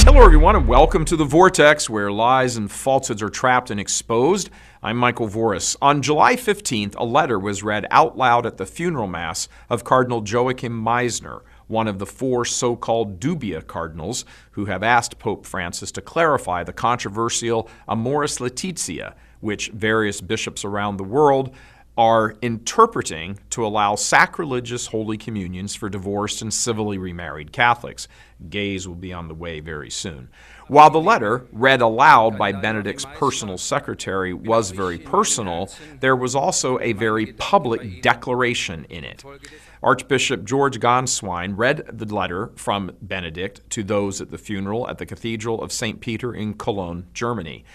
Hello everyone and welcome to The Vortex, where lies and falsehoods are trapped and exposed. I'm Michael Voris. On July 15th, a letter was read out loud at the funeral mass of Cardinal Joachim Meisner, one of the four so-called dubia cardinals who have asked Pope Francis to clarify the controversial Amoris Laetitia, which various bishops around the world are interpreting to allow sacrilegious Holy Communions for divorced and civilly remarried Catholics. Gays will be on the way very soon. While the letter, read aloud by Benedict's personal secretary, was very personal, there was also a very public declaration in it. Archbishop George Ganswein read the letter from Benedict to those at the funeral at the Cathedral of St. Peter in Cologne, Germany.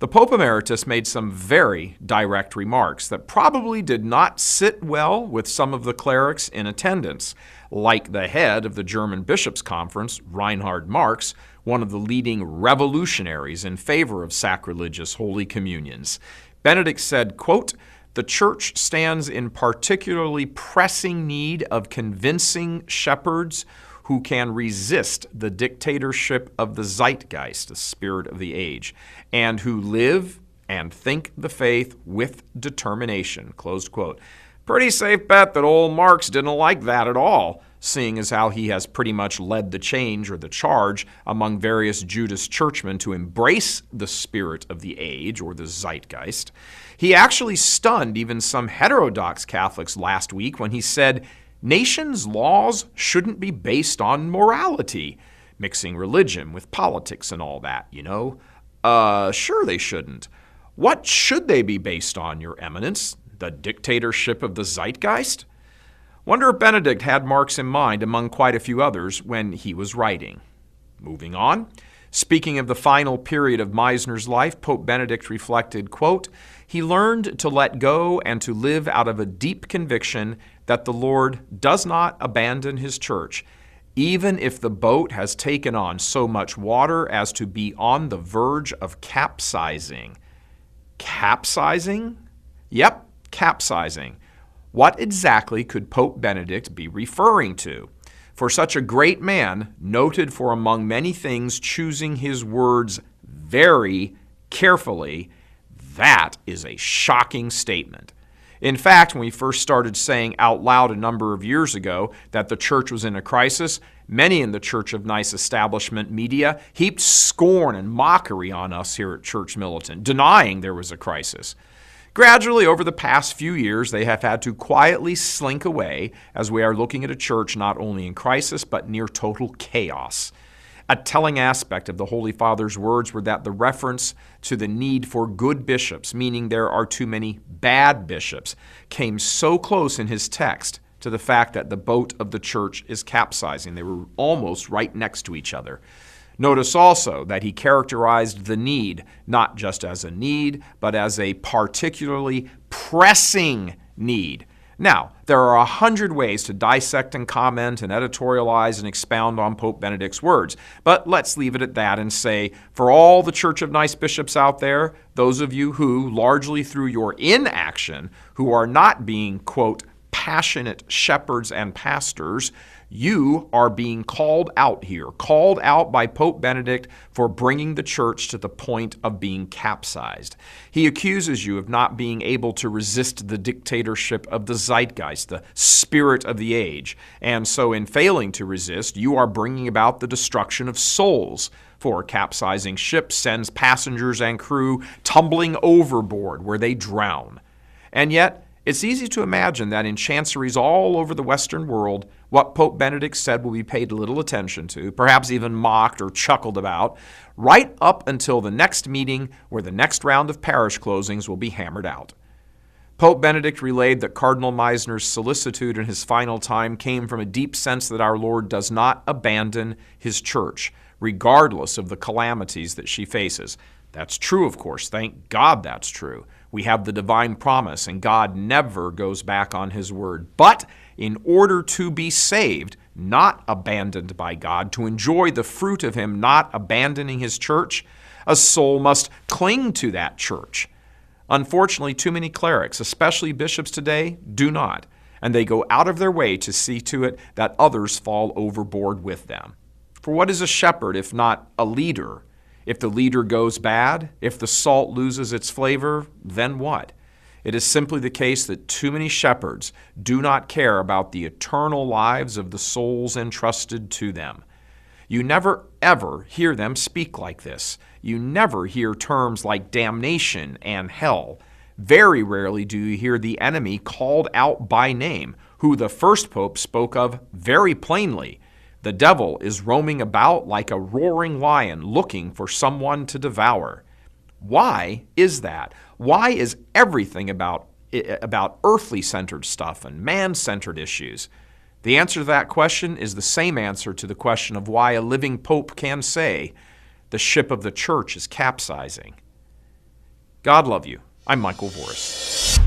The Pope Emeritus made some very direct remarks that probably did not sit well with some of the clerics in attendance, like the head of the German Bishops' Conference, Reinhard Marx, one of the leading revolutionaries in favor of sacrilegious Holy Communions. Benedict said, quote, "The Church stands in particularly pressing need of convincing shepherds who can resist the dictatorship of the zeitgeist, the spirit of the age, and who live and think the faith with determination," closed quote. Pretty safe bet that old Marx didn't like that at all, seeing as how he has pretty much led the change or the charge among various Judas churchmen to embrace the spirit of the age or the zeitgeist. He actually stunned even some heterodox Catholics last week when he said, "Nations' laws shouldn't be based on morality," mixing religion with politics and all that, you know. Sure they shouldn't. What should they be based on, Your Eminence? The dictatorship of the zeitgeist? Wonder if Benedict had Marx in mind among quite a few others when he was writing. Moving on. Speaking of the final period of Meisner's life, Pope Benedict reflected, quote, "He learned to let go and to live out of a deep conviction that the Lord does not abandon his church, even if the boat has taken on so much water as to be on the verge of capsizing." Capsizing? Yep, capsizing. What exactly could Pope Benedict be referring to? For such a great man, noted for among many things choosing his words very carefully, that is a shocking statement. In fact, when we first started saying out loud a number of years ago that the church was in a crisis, many in the Church of Nice establishment media heaped scorn and mockery on us here at Church Militant, denying there was a crisis. Gradually, over the past few years, they have had to quietly slink away as we are looking at a church not only in crisis, but near total chaos. A telling aspect of the Holy Father's words were that the reference to the need for good bishops, meaning there are too many bad bishops, came so close in his text to the fact that the boat of the church is capsizing. They were almost right next to each other. Notice also that he characterized the need not just as a need, but as a particularly pressing need. Now, there are 100 ways to dissect and comment and editorialize and expound on Pope Benedict's words, but let's leave it at that and say, for all the Church of Nice bishops out there, those of you who, largely through your inaction, who are not being, quote, passionate shepherds and pastors, you are being called out here, called out by Pope Benedict for bringing the church to the point of being capsized. He accuses you of not being able to resist the dictatorship of the zeitgeist, the spirit of the age. And so in failing to resist, you are bringing about the destruction of souls. For a capsizing ship sends passengers and crew tumbling overboard where they drown. And yet, it's easy to imagine that in chanceries all over the Western world, what Pope Benedict said will be paid little attention to, perhaps even mocked or chuckled about, right up until the next meeting where the next round of parish closings will be hammered out. Pope Benedict relayed that Cardinal Meisner's solicitude in his final time came from a deep sense that our Lord does not abandon his church, regardless of the calamities that she faces. That's true, of course. Thank God that's true. We have the divine promise, and God never goes back on his word. But in order to be saved, not abandoned by God, to enjoy the fruit of him not abandoning his church, a soul must cling to that church. Unfortunately, too many clerics, especially bishops today, do not. and they go out of their way to see to it that others fall overboard with them. For what is a shepherd if not a leader? If the leader goes bad, if the salt loses its flavor, then what? It is simply the case that too many shepherds do not care about the eternal lives of the souls entrusted to them. You never, ever hear them speak like this. You never hear terms like damnation and hell. Very rarely do you hear the enemy called out by name, who the first pope spoke of very plainly. The devil is roaming about like a roaring lion looking for someone to devour. Why is that? Why is everything about earthly-centered stuff and man-centered issues? The answer to that question is the same answer to the question of why a living pope can say, the ship of the church is capsizing. God love you. I'm Michael Voris.